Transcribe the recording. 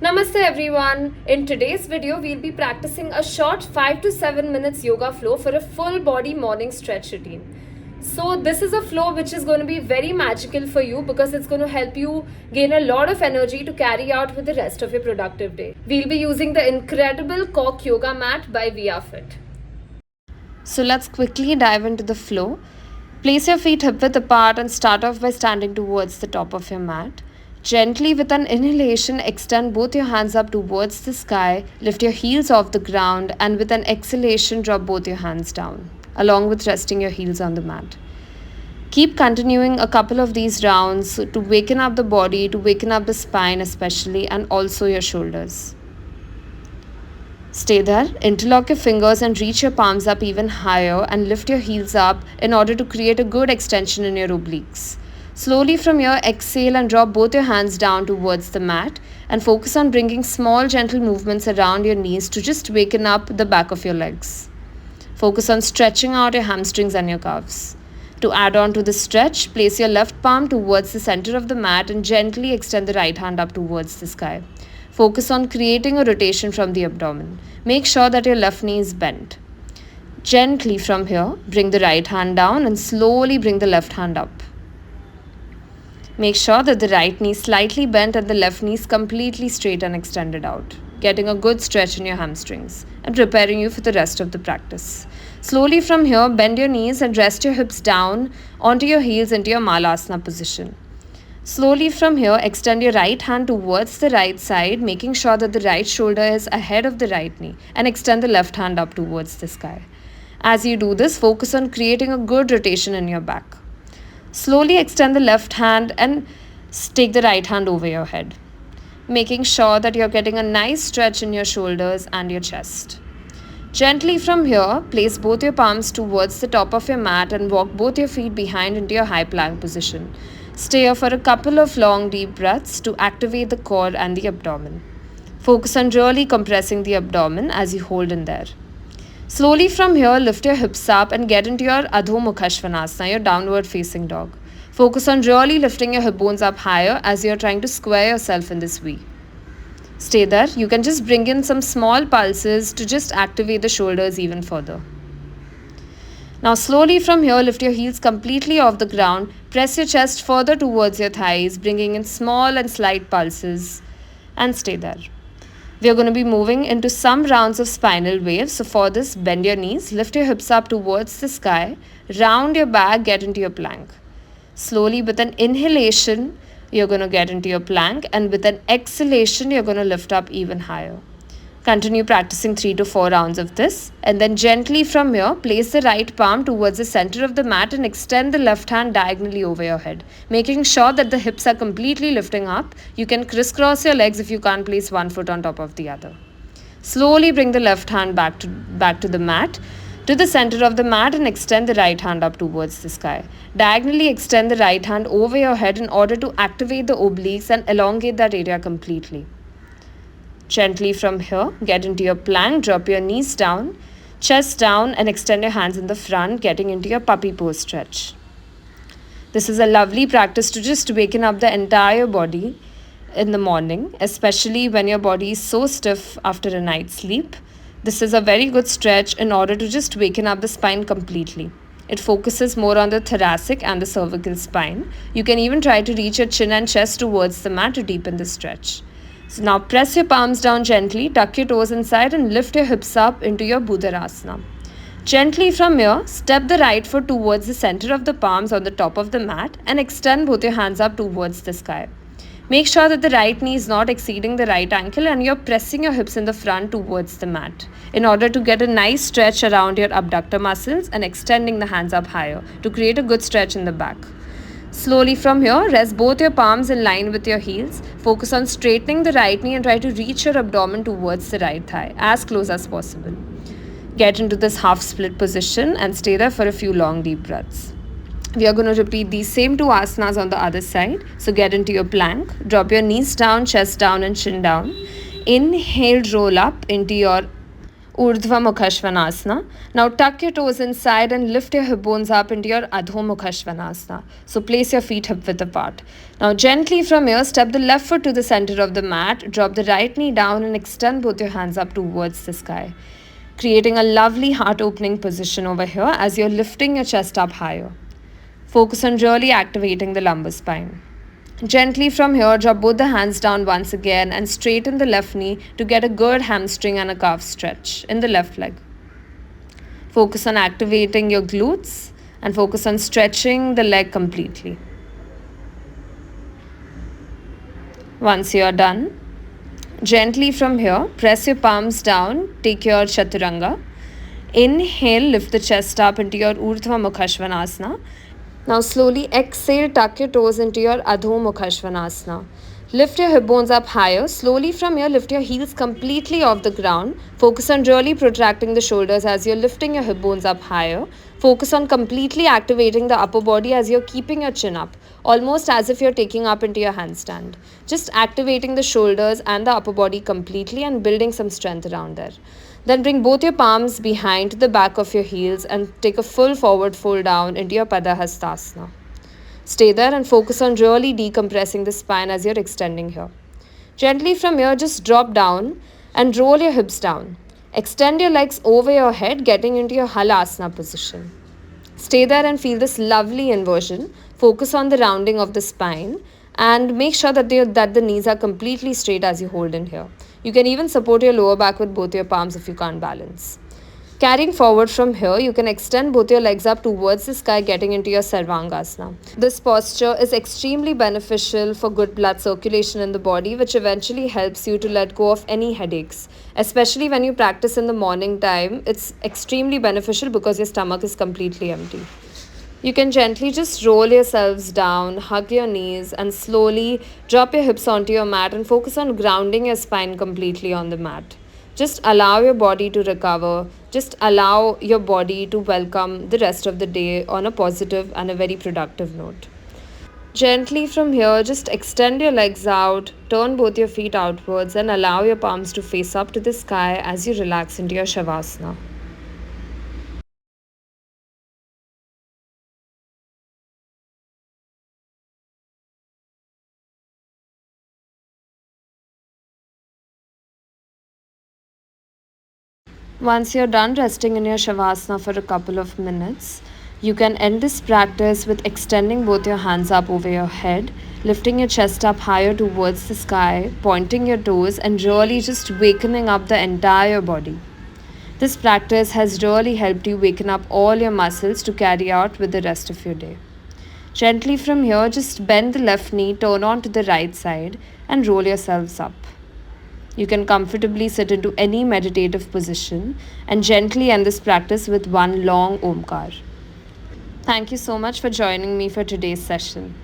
Namaste everyone. In today's video, we'll be practicing a short 5 to 7 minutes yoga flow for a full body morning stretch routine. So this is a flow which is going to be very magical for you because it's going to help you gain a lot of energy to carry out with the rest of your productive day. We'll be using the incredible Cork yoga mat by ViaFit. So let's quickly dive into the flow. Place your feet hip width apart and start off by standing towards the top of your mat. Gently, with an inhalation, extend both your hands up towards the sky, lift your heels off the ground, and with an exhalation, drop both your hands down, along with resting your heels on the mat. Keep continuing a couple of these rounds to waken up the body, to waken up the spine especially, and also your shoulders. Stay there, interlock your fingers and reach your palms up even higher and lift your heels up in order to create a good extension in your obliques. Slowly from here, exhale and drop both your hands down towards the mat and focus on bringing small gentle movements around your knees to just waken up the back of your legs. Focus on stretching out your hamstrings and your calves. To add on to the stretch, place your left palm towards the center of the mat and gently extend the right hand up towards the sky. Focus on creating a rotation from the abdomen. Make sure that your left knee is bent. Gently from here, bring the right hand down and slowly bring the left hand up. Make sure that the right knee is slightly bent and the left knee is completely straight and extended out, getting a good stretch in your hamstrings and preparing you for the rest of the practice. Slowly from here, bend your knees and rest your hips down onto your heels into your Malasana position. Slowly from here, extend your right hand towards the right side, making sure that the right shoulder is ahead of the right knee, and extend the left hand up towards the sky. As you do this, focus on creating a good rotation in your back. Slowly extend the left hand and take the right hand over your head, making sure that you're getting a nice stretch in your shoulders and your chest. Gently from here, place both your palms towards the top of your mat and walk both your feet behind into your high plank position. Stay here for a couple of long deep breaths to activate the core and the abdomen. Focus on really compressing the abdomen as you hold in there. Slowly from here, lift your hips up and get into your Adho Mukha Svanasana, your downward facing dog. Focus on really lifting your hip bones up higher as you're trying to square yourself in this V. Stay there. You can just bring in some small pulses to just activate the shoulders even further. Now slowly from here, lift your heels completely off the ground. Press your chest further towards your thighs, bringing in small and slight pulses, and stay there. We are going to be moving into some rounds of spinal waves. So for this, bend your knees, lift your hips up towards the sky, round your back, get into your plank. Slowly with an inhalation, you're going to get into your plank, and with an exhalation, you're going to lift up even higher. Continue practicing 3 to 4 rounds of this, and then gently from here, place the right palm towards the center of the mat and extend the left hand diagonally over your head, making sure that the hips are completely lifting up. You can crisscross your legs if you can't place one foot on top of the other. Slowly bring the left hand back to the mat, to the center of the mat, and extend the right hand up towards the sky. Diagonally extend the right hand over your head in order to activate the obliques and elongate that area completely. Gently from here, get into your plank, drop your knees down, chest down, and extend your hands in the front, getting into your puppy pose stretch. This is a lovely practice to just waken up the entire body in the morning, especially when your body is so stiff after a night's sleep. This is a very good stretch in order to just waken up the spine completely. It focuses more on the thoracic and the cervical spine. You can even try to reach your chin and chest towards the mat to deepen the stretch. So now press your palms down gently, tuck your toes inside and lift your hips up into your Buddhasana. Gently from here, step the right foot towards the center of the palms on the top of the mat and extend both your hands up towards the sky. Make sure that the right knee is not exceeding the right ankle and you're pressing your hips in the front towards the mat in order to get a nice stretch around your abductor muscles and extending the hands up higher to create a good stretch in the back. Slowly from here, rest both your palms in line with your heels. Focus on straightening the right knee and try to reach your abdomen towards the right thigh as close as possible. Get into this half split position and stay there for a few long deep breaths. We are going to repeat these same 2 asanas on the other side. So get into your plank, drop your knees down, chest down and chin down. Inhale, roll up into your Urdhva Mukha Svanasana. Now tuck your toes inside and lift your hip bones up into your Adho Mukha Svanasana. So place your feet hip width apart. Now gently from here, step the left foot to the center of the mat, drop the right knee down and extend both your hands up towards the sky, creating a lovely heart opening position over here as you're lifting your chest up higher. Focus on really activating the lumbar spine. Gently from here, drop both the hands down once again and straighten the left knee to get a good hamstring and a calf stretch in the left leg. Focus on activating your glutes and focus on stretching the leg completely. Once you are done, gently from here, press your palms down, take your chaturanga. Inhale, lift the chest up into your Urdhva Mukha Svanasana. Now slowly exhale, tuck your toes into your Adho Mukha Svanasana. Lift your hip bones up higher. Slowly from here, lift your heels completely off the ground. Focus on really protracting the shoulders as you're lifting your hip bones up higher. Focus on completely activating the upper body as you're keeping your chin up, almost as if you're taking up into your handstand. Just activating the shoulders and the upper body completely and building some strength around there. Then bring both your palms behind the back of your heels and take a full forward fold down into your Padahastasana. Stay there and focus on really decompressing the spine as you're extending here. Gently from here, just drop down and roll your hips down. Extend your legs over your head, getting into your Halasana position. Stay there and feel this lovely inversion. Focus on the rounding of the spine and make sure that the knees are completely straight as you hold in here. You can even support your lower back with both your palms if you can't balance. Carrying forward from here, you can extend both your legs up towards the sky, getting into your Sarvangasana. This posture is extremely beneficial for good blood circulation in the body, which eventually helps you to let go of any headaches. Especially when you practice in the morning time, it's extremely beneficial because your stomach is completely empty. You can gently just roll yourselves down, hug your knees, and slowly drop your hips onto your mat and focus on grounding your spine completely on the mat. Just allow your body to recover. Just allow your body to welcome the rest of the day on a positive and a very productive note. Gently from here, just extend your legs out, turn both your feet outwards, and allow your palms to face up to the sky as you relax into your Shavasana. Once you're done resting in your Shavasana for a couple of minutes, you can end this practice with extending both your hands up over your head, lifting your chest up higher towards the sky, pointing your toes, and really just wakening up the entire body. This practice has really helped you waken up all your muscles to carry out with the rest of your day. Gently from here, just bend the left knee, turn on to the right side, and roll yourselves up. You can comfortably sit into any meditative position and gently end this practice with one long Omkar. Thank you so much for joining me for today's session.